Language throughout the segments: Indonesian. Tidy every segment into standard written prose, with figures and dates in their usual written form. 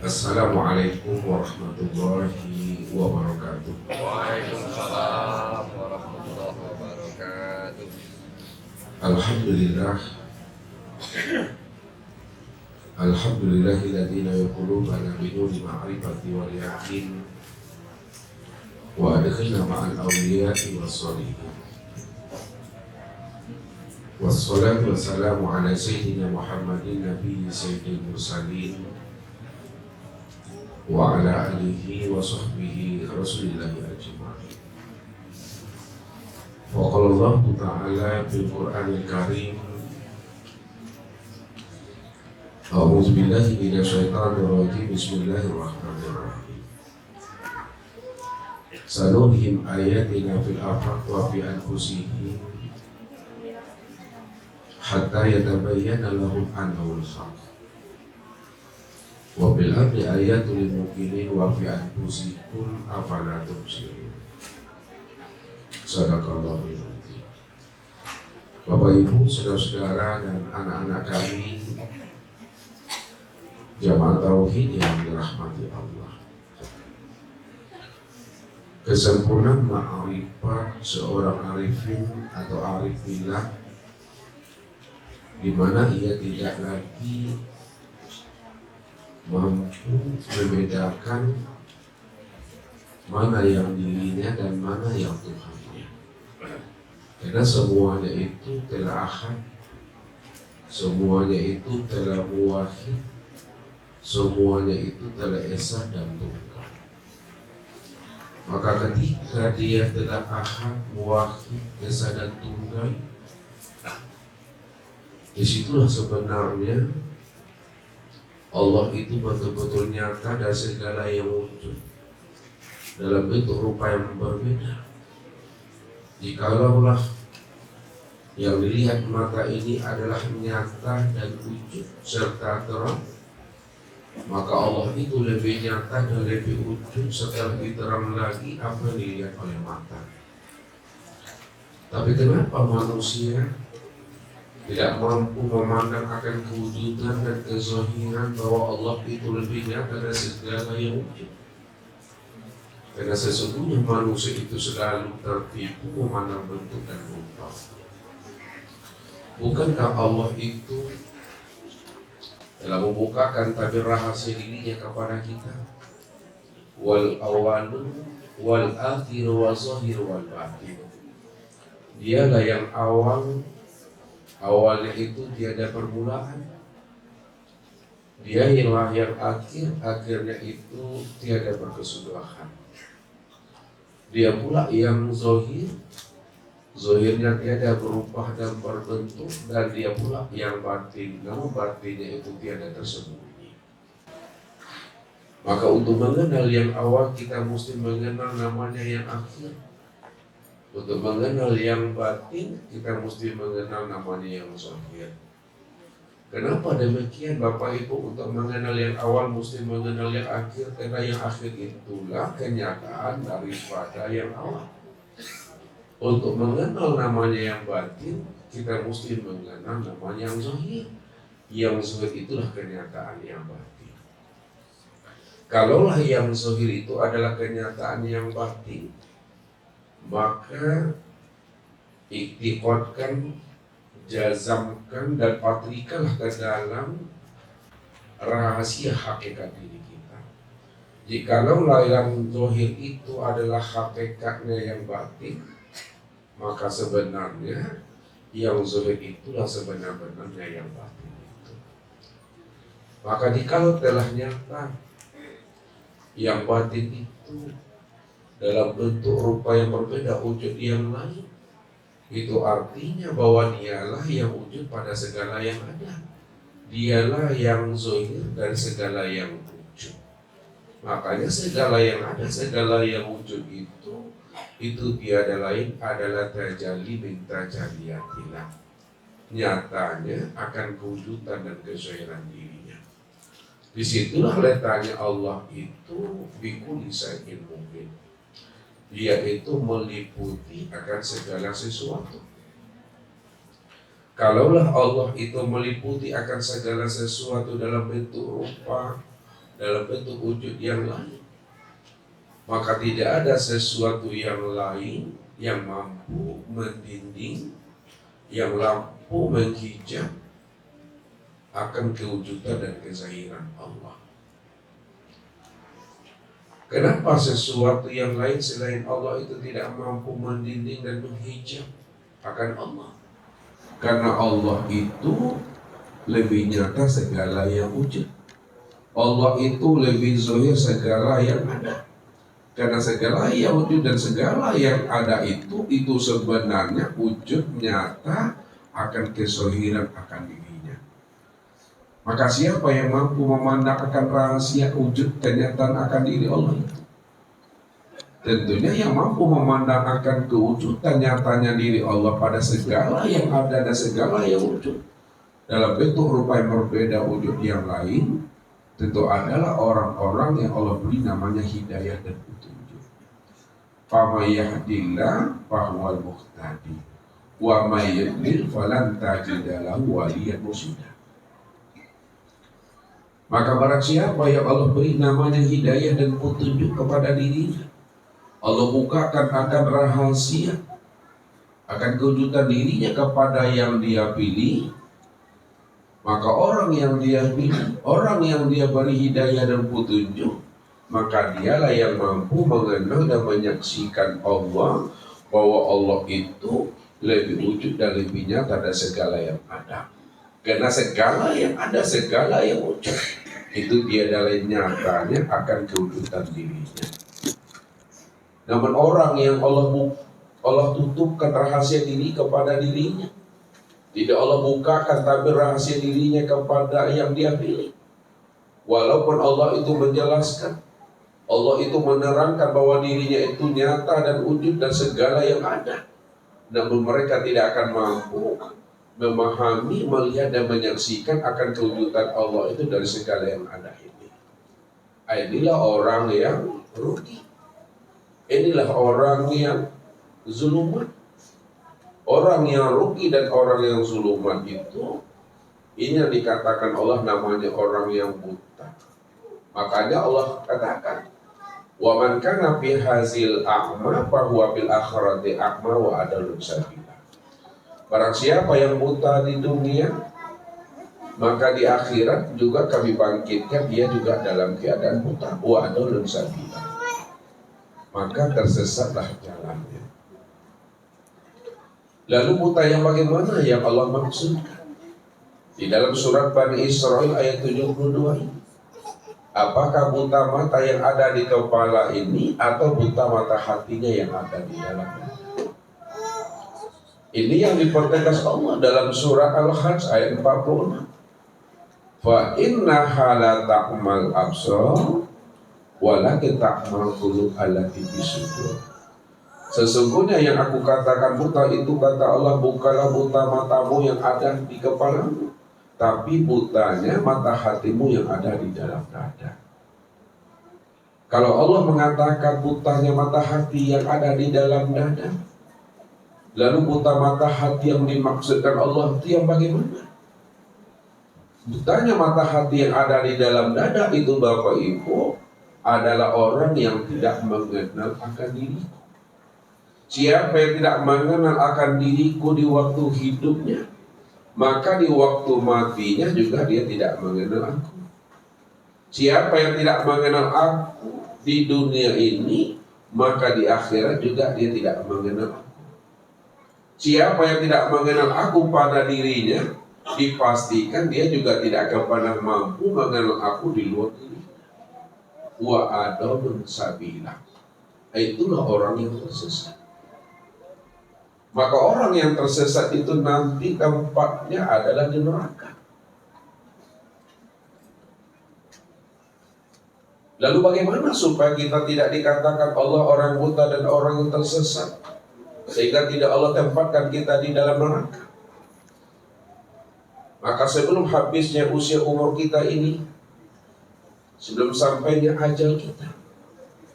Assalamualaikum warahmatullahi wabarakatuh. Waalaikumsalam warahmatullahi wabarakatuh. Alhamdulillah, alhamdulillahilladzi yaquluna binuri ma'rifati wal yaqin wa adkhilna ma'al awliya'i was sholihin. Wassalatu wassalamu ala sayyidina Muhammadin nabiyyi sayyidil mursalin wa ala alihi wa sahbihi rasulillahi ajma'in. Wa qala Allah ta'ala fil Qur'anil Karim, a'udzu billahi minasy syaithanir rajim, bismillahirrahmanirrahim. Sanurihim ayatina fil afaq wa fi anfusihim hatta yatabayyana lahum annahul haqq. Wa bil ardi ayatul lil muqinin wa fi anfusikum afala tubsirun. Sadaqallahul azim. Bapak Ibu, saudara-saudara dan anak-anak kami jamaah tauhid yang dirahmati Allah. Kesempurnaan ma'rifat seorang arifin atau arifillah, di mana ia tidak lagi mampu membedakan mana yang dirinya dan mana yang Tuhannya, karena semuanya itu telah ahad, semuanya itu telah muwahhid, semuanya itu telah esa dan tunggal. Maka ketika dia telah ahad, muwahhid, esa dan tunggal, disitulah sebenarnya Allah itu betul-betul nyata dari segala yang wujud dalam bentuk rupa yang berbeda. Jikalaulah yang dilihat mata ini adalah nyata dan wujud serta terang, maka Allah itu lebih nyata dan lebih wujud serta lebih terang lagi apa yang dilihat oleh mata. Tapi kenapa manusia tidak mampu memandang akan kewujudan dan kezahiran bahwa Allah itu lebih nyata dari segala yang wujud? Karena sesungguhnya manusia itu selalu tertipu memandang bentuk dan rupa. Bukankah Allah itu telah membukakan tabir rahasia dirinya kepada kita? Wal awalu wal akhir wal zahir wal batin. Dialah yang awal, awalnya itu tiada permulaan. Dia ialah yang akhir, akhirnya itu tiada berkesudahan. Dia pula yang zahir, zahirnya tiada berubah dan berbentuk, dan dia pula yang batin, namun batinnya itu tiada tersembunyi. Maka untuk mengenal yang awal kita mesti mengenal namanya yang akhir. Untuk mengenal yang batin, kita mesti mengenal namanya yang zahir. Kenapa demikian Bapak Ibu? Untuk mengenal yang awal mesti mengenal yang akhir, karena yang akhir itulah kenyataan daripada yang awal. Untuk mengenal namanya yang batin, kita mesti mengenal namanya yang zahir. Yang zahir itulah kenyataan yang batin. Kalaulah yang zahir itu adalah kenyataan yang batin, maka iktiqadkan, jazamkan dan patrikanlah ke dalam rahasia hakikat diri kita. Jikalau yang zahir itu adalah hakikatnya yang batin, maka sebenarnya yang zahir itulah sebenar-benarnya yang batin itu. Maka jikalau telah nyata yang batin itu dalam bentuk rupa yang berbeda, wujud yang lain, itu artinya bahwa dialah yang wujud pada segala yang ada. Dialah yang zahir dari segala yang wujud. Makanya segala yang ada, segala yang wujud itu tiada lain adalah tajalli min tajalliyatillah. Nyatanya akan kewujudan dan kezahiran dirinya. Disitulah letaknya Allah itu bikulli syai'in mungkin. Dia itu meliputi akan segala sesuatu. Kalaulah Allah itu meliputi akan segala sesuatu dalam bentuk rupa, dalam bentuk wujud yang lain. Maka tidak ada sesuatu yang lain yang mampu mendinding, yang mampu menghijab akan kewujudan dan kezahiran Allah. Kenapa sesuatu yang lain selain Allah itu tidak mampu mendinding dan menghijab akan Allah? Karena Allah itu lebih nyata segala yang wujud. Allah itu lebih zahir segala yang ada. Karena segala yang wujud dan segala yang ada itu sebenarnya wujud nyata akan kezahiran akan dirinya. Maka siapa yang mampu memandang akan rahasia wujud kenyataan akan diri Allah itu? Tentunya yang mampu memandang akan kewujudan nyatanya diri Allah pada segala yang ada dan segala yang wujud dalam bentuk rupa yang berbeda wujud yang lain, tentu adalah orang-orang yang Allah beri namanya hidayah dan petunjuk. Faman yahdillah fahuwal muhtadi wa may yudlil falan tajida lahu waliyan mursyida. Maka barang siapa yang Allah beri namanya hidayah dan petunjuk kepada dirinya, Allah bukakan akan rahasia akan kewujudan dirinya kepada yang dia pilih, maka orang yang dia pilih, orang yang dia beri hidayah dan petunjuk, maka dialah yang mampu mengenal dan menyaksikan Allah, bahwa Allah itu lebih wujud dan lebih nyata dari segala yang ada. Karena segala yang ada, segala yang wujud itu dia dalam nyatanya akan kewujudan dirinya. Namun orang yang Allah tutupkan rahasia diri kepada dirinya, tidak Allah bukakan tapi rahasia dirinya kepada yang dia pilih. Walaupun Allah itu menjelaskan, Allah itu menerangkan bahwa dirinya itu nyata dan wujud dan segala yang ada, namun mereka tidak akan mampu memahami, melihat dan menyaksikan akan kewujudan Allah itu dari segala yang ada ini. Inilah orang yang rugi. Inilah orang yang zuluman. Orang yang rugi dan orang yang zuluman itu, ini yang dikatakan Allah namanya orang yang buta. Makanya Allah katakan, wa man kana fi hazil a'ma fa huwa bil akhirati a'ma wa adallu sabila. Barang siapa yang buta di dunia, maka di akhirat juga kami bangkitkan dia juga dalam keadaan buta. Wa adallu sabila. Maka tersesatlah jalannya. Lalu buta yang bagaimana yang Allah maksudkan? Di dalam surat Bani Israil ayat 72 ini. Apakah buta mata yang ada di kepala ini atau buta mata hatinya yang ada di dalamnya? Ini yang dipertegas Allah dalam surah Al-Hajj ayat 46. Fa innaha la ta'mal absar walakin ta'mal qulub allati fi sudur. Sesungguhnya yang aku katakan buta itu, kata Allah, bukanlah buta matamu yang ada di kepalamu, tapi butanya mata hatimu yang ada di dalam dada. Kalau Allah mengatakan butanya mata hati yang ada di dalam dada, lalu buta mata hati yang dimaksudkan Allah itu yang bagaimana? Butanya mata hati yang ada di dalam dada itu, Bapak Ibu, adalah orang yang tidak mengenal akan diriku. Siapa yang tidak mengenal akan diriku di waktu hidupnya, maka di waktu matinya juga dia tidak mengenal aku. Siapa yang tidak mengenal aku di dunia ini, maka di akhirat juga dia tidak mengenal aku. Siapa yang tidak mengenal aku pada dirinya, dipastikan dia juga tidak akan pernah mampu mengenal aku di luar diri. Wa adallu sabila. Itulah orang yang tersesat. Maka orang yang tersesat itu nanti tempatnya adalah di neraka. Lalu bagaimana supaya kita tidak dikatakan Allah orang buta dan orang yang tersesat, sehingga tidak Allah tempatkan kita di dalam neraka? Maka sebelum habisnya usia umur kita ini, sebelum sampainya ajal kita,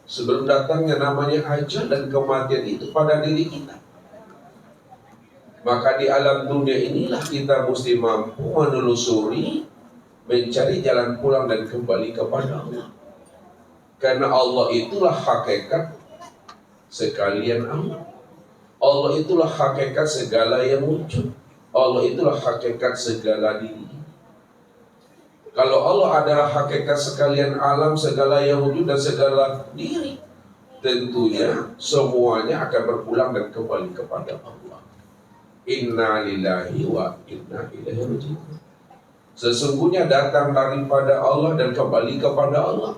sebelum datangnya namanya ajal dan kematian itu pada diri kita, maka di alam dunia inilah kita mesti mampu menelusuri, mencari jalan pulang dan kembali kepada Allah. Karena Allah itulah hakikat sekalian Allah. Allah itulah hakikat segala yang wujud. Allah itulah hakikat segala diri. Kalau Allah adalah hakikat sekalian alam, segala yang wujud dan segala diri, tentunya semuanya akan berpulang dan kembali kepada Allah. Inna lillahi wa inna ilaihi raji'un. Sesungguhnya datang daripada Allah dan kembali kepada Allah.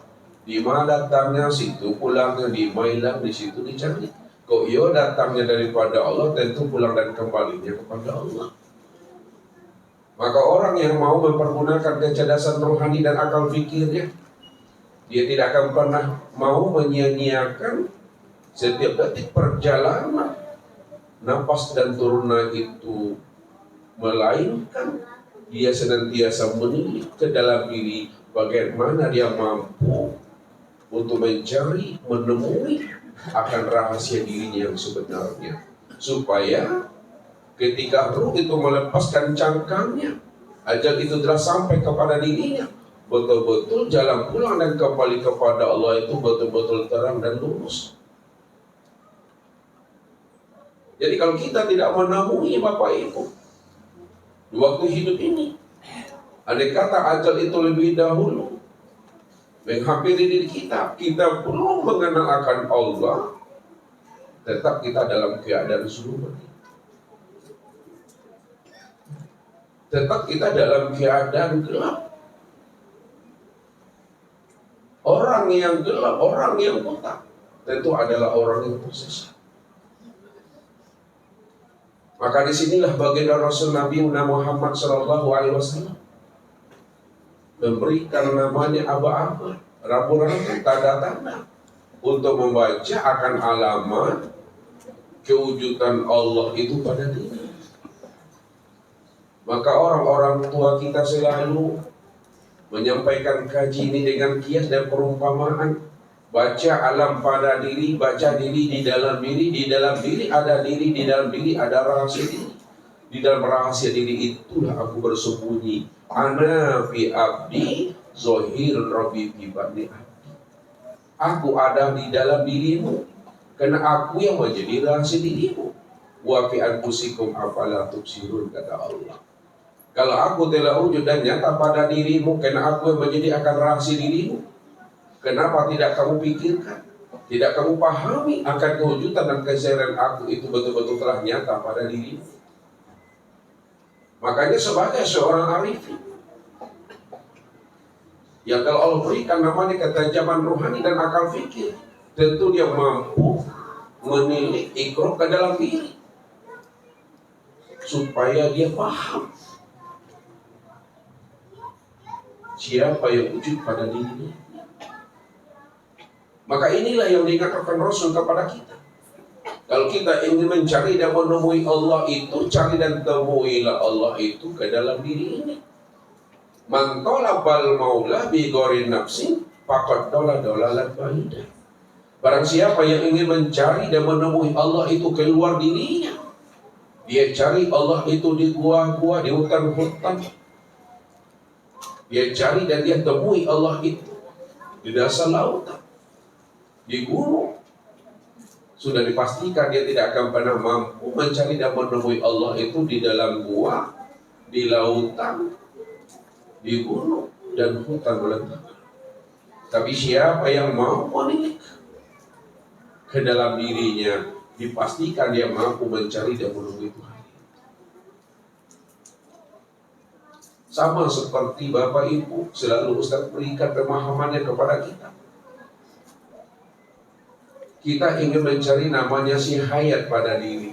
Di mana datangnya, situ pulangnya, di mana hilang, di situ dicari. Kok yo datangnya daripada Allah, tentu pulang dan kembalinya kepada Allah. Maka orang yang mau mempergunakan kecerdasan rohani dan akal fikirnya, dia tidak akan pernah mau menyia-nyiakan setiap detik perjalanan napas dan turunnya itu, melainkan dia senantiasa menilik ke dalam diri bagaimana dia mampu untuk mencari, menemui akan rahasia dirinya yang sebenarnya, supaya ketika ruh itu melepaskan cangkangnya, ajal itu telah sampai kepada dirinya, betul-betul jalan pulang dan kembali kepada Allah itu betul-betul terang dan lurus. Jadi kalau kita tidak menemui Bapak Ibu di waktu hidup ini, andai kata ajal itu lebih dahulu menghampiri diri kita, kita belum mengenal akan Allah, tetap kita dalam keadaan zulum. Tetap kita dalam keadaan gelap. Orang yang gelap, orang yang buta, tentu adalah orang yang tersesat. Maka disinilah baginda Rasul Nabi Muhammad SAW memberikan namanya aba-aba, rambu-rambu, tanda-tanda untuk membaca akan alamat kewujudan Allah itu pada diri. Maka orang-orang tua kita selalu menyampaikan kaji ini dengan kias dan perumpamaan. Baca alam pada diri, baca diri di dalam diri, di dalam diri ada diri, di dalam diri ada rahasia diri. Di dalam rahasia diri itulah aku bersembunyi. Ana fi abdi zohir rabbi fi batni abdi. Aku ada di dalam dirimu, karena aku yang menjadi rahasia dirimu. Wa fi anfusikum afala tubsirun, kata Allah. Kalau aku telah wujud dan nyata pada dirimu, karena aku yang menjadi akan rahasia dirimu, kenapa tidak kamu pikirkan? Tidak kamu pahami akan kewujudan dan keseharian aku itu betul-betul telah nyata pada dirimu. Makanya sebagai seorang arifin, yang kalau Allah berikan namanya ketajaman rohani dan akal fikir, tentu dia mampu menilik ikro ke dalam diri, supaya dia paham siapa yang wujud pada dirinya. Maka inilah yang dikatakan Rasul kepada kita. Kalau kita ingin mencari dan menemui Allah itu, cari dan temuilah Allah itu ke dalam diri ini. Man talabal maula bi ghairi nafsin faqad dalalan ba'idah. Barang siapa yang ingin mencari dan menemui Allah itu keluar dirinya, dia cari Allah itu di gua-gua, di hutan-hutan. Dia cari dan dia temui Allah itu di dasar lautan, di gunung. Sudah dipastikan dia tidak akan pernah mampu mencari dan menemui Allah itu di dalam gua, di lautan, di gunung, dan hutan belantara. Tapi siapa yang mau menilik ke dalam dirinya, dipastikan dia mampu mencari dan menemui Tuhan. Sama seperti Bapak Ibu, selalu Ustaz berikan pemahamannya kepada kita. Kita ingin mencari namanya si hayat pada diri.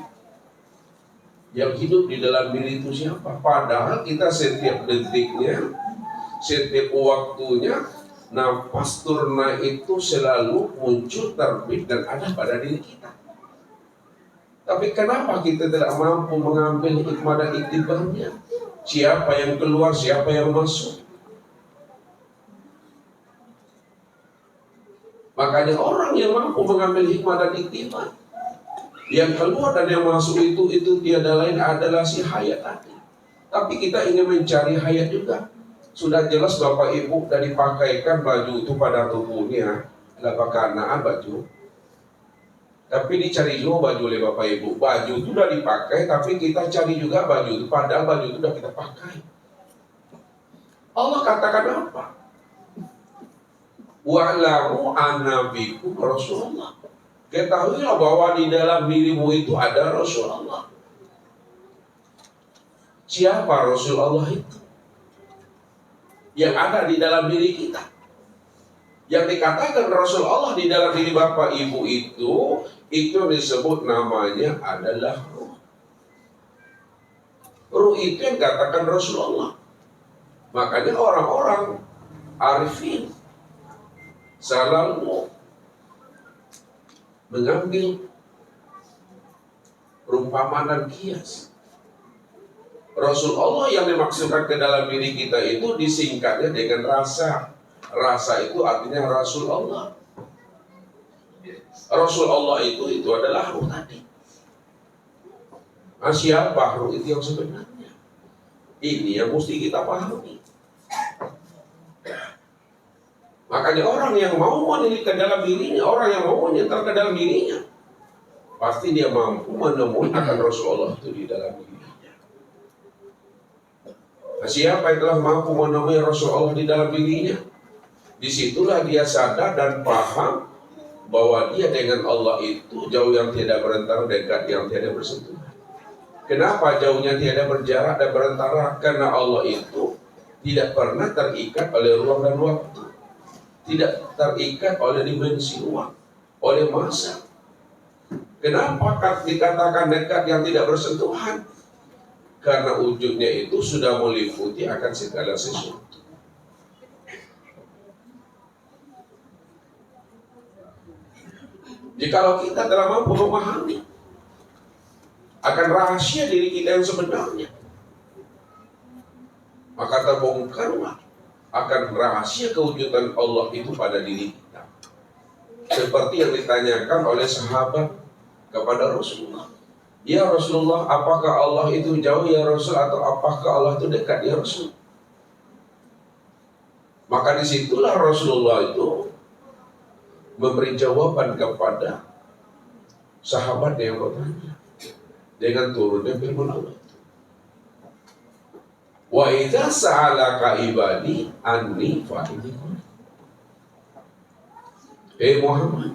Yang hidup di dalam diri itu siapa? Padahal kita setiap detiknya, setiap waktunya, nafas turna itu selalu muncul, terbit, dan ada pada diri kita. Tapi kenapa kita tidak mampu mengambil hikmah dan iktibarnya? Siapa yang keluar, siapa yang masuk? Makanya orang yang mampu mengambil hikmah dan iktibar, yang keluar dan yang masuk itu tiada lain adalah si hayat tadi. Tapi kita ingin mencari hayat juga. Sudah jelas Bapak Ibu sudah dipakaikan baju itu pada tubuhnya, adalah pakanaan baju. Tapi dicari juga baju oleh Bapak Ibu. Baju itu sudah dipakai, tapi kita cari juga baju itu, padahal baju itu sudah kita pakai. Allah katakan apa? Wa'lamu anna fikum Rasulullah. Ketahuilah bahwa di dalam dirimu itu ada Rasulullah. Siapa Rasulullah itu? Yang ada di dalam diri kita. Yang dikatakan Rasulullah di dalam diri Bapak Ibu itu disebut namanya adalah ruh. Ruh itu yang katakan Rasulullah. Makanya orang-orang arifin selalu mengambil perumpamaan dan kias. Rasulullah yang dimaksudkan ke dalam diri kita itu disingkatnya dengan rasa. Rasa itu artinya Rasulullah. Rasulullah itu adalah ruh tadi. Nah, siapa ruh itu yang sebenarnya? Ini yang mesti kita pahami. Makanya orang yang mau meneliti ke dalam dirinya, orang yang mau menyentuh ke dalam dirinya, pasti dia mampu menemui akan Rasulullah itu di dalam dirinya. Nah, siapa yang telah mampu menemui Rasulullah di dalam dirinya? Disitulah dia sadar dan paham bahwa dia dengan Allah itu jauh yang tidak berantara, dekat yang tidak bersentuhan. Kenapa jauhnya tiada berjarak dan berantara? Karena Allah itu tidak pernah terikat oleh ruang dan waktu. Tidak terikat oleh dimensi ruang, oleh masa. Kenapa dikatakan dekat yang tidak bersentuhan? Karena wujudnya itu sudah meliputi akan segala sesuatu. Jikalau kita telah mampu memahami akan rahasia diri kita yang sebenarnya, maka terbongkarlah akan rahasia kewujudan Allah itu pada diri kita. Seperti yang ditanyakan oleh sahabat kepada Rasulullah. Ya Rasulullah, apakah Allah itu jauh ya Rasul, atau apakah Allah itu dekat ya Rasul? Maka disitulah Rasulullah itu memberi jawaban kepada sahabat yang bertanya dengan turunnya firman Allah. Wa idza sa'alaka ibadi anni fa inni qarib. Muhammad,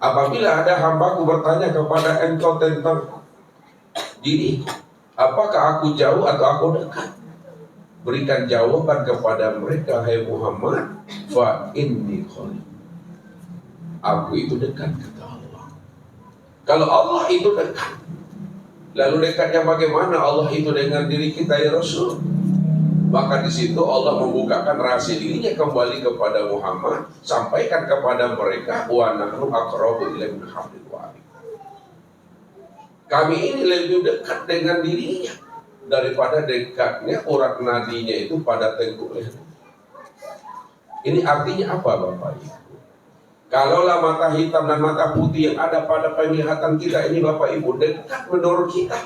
apabila ada hambaku bertanya kepada engkau tentang diri, apakah aku jauh atau aku dekat? Berikan jawaban kepada mereka, hai Muhammad, fa inni qarib. Aku itu dekat, kata Allah. Kalau Allah itu dekat, lalu dekatnya bagaimana Allah itu dengan diri kita ya Rasul? Maka di situ Allah membukakan rahasia dirinya kembali kepada Muhammad, sampaikan kepada mereka, wa nahnu aqrabu ilaihi min hablil warid. Kami ini lebih dekat dengan dirinya daripada dekatnya urat nadinya itu pada tengkuk leher. Ini artinya apa Bapak Ibu? Kalaulah mata hitam dan mata putih yang ada pada penglihatan kita ini Bapak Ibu dekat menurut kita,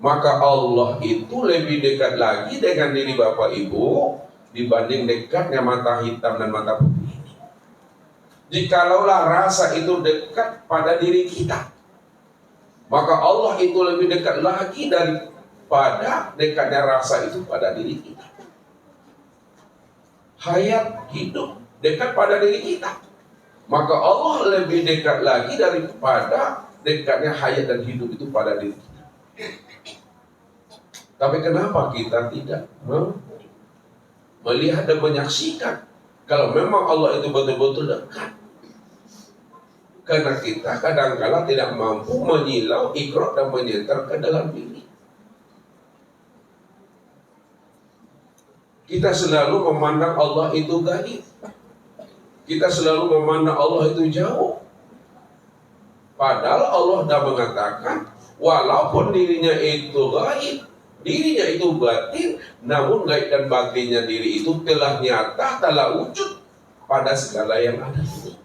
maka Allah itu lebih dekat lagi dengan diri Bapak Ibu dibanding dekatnya mata hitam dan mata putih ini. Jikalaulah rasa itu dekat pada diri kita, maka Allah itu lebih dekat lagi daripada dekatnya rasa itu pada diri kita. Hayat hidup dekat pada diri kita, maka Allah lebih dekat lagi daripada dekatnya hayat dan hidup itu pada diri kita. Tapi kenapa kita tidak melihat dan menyaksikan kalau memang Allah itu betul-betul dekat? Karena kita kadang-kala tidak mampu menyilau, ikrok dan menyenter ke dalam diri. Kita selalu memandang Allah itu gaib. Kita selalu memandang Allah itu jauh. Padahal Allah sudah mengatakan, walaupun dirinya itu gaib, dirinya itu batin, namun gaib dan batinnya diri itu telah nyata, telah wujud pada segala yang ada ini.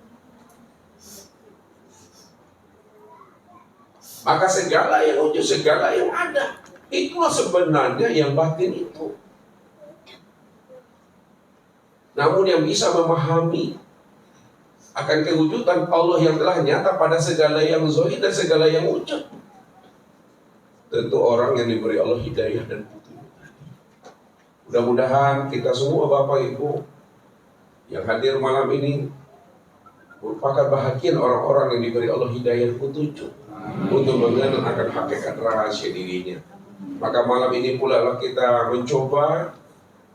Maka segala yang wujud, segala yang ada, itulah sebenarnya yang batin itu. namun yang bisa memahami akan kewujudan Allah yang telah nyata pada segala yang zahir dan segala yang wujud. Tentu orang yang diberi Allah hidayah dan petunjuk. Mudah-mudahan kita semua Bapak Ibu yang hadir malam ini merupakan bahagian orang-orang yang diberi Allah hidayah dan petunjuk untuk mengenal akan hakikat rahasia dirinya. Maka malam ini pula lah kita mencoba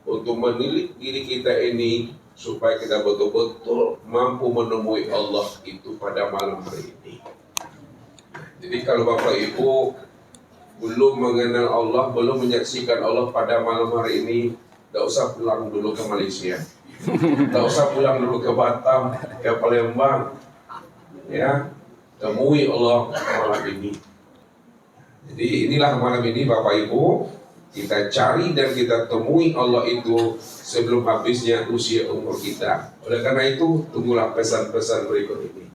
untuk menilik diri kita ini supaya kita betul-betul mampu menemui Allah itu pada malam hari ini. Jadi kalau Bapak Ibu belum mengenal Allah, belum menyaksikan Allah pada malam hari ini, tidak usah pulang dulu ke Malaysia, tidak usah pulang dulu ke Batam, ke Palembang, ya, temui Allah malam ini. Jadi inilah malam ini Bapak Ibu, kita cari dan kita temui Allah itu sebelum habisnya usia umur kita. Oleh karena itu, tunggulah pesan-pesan berikut ini.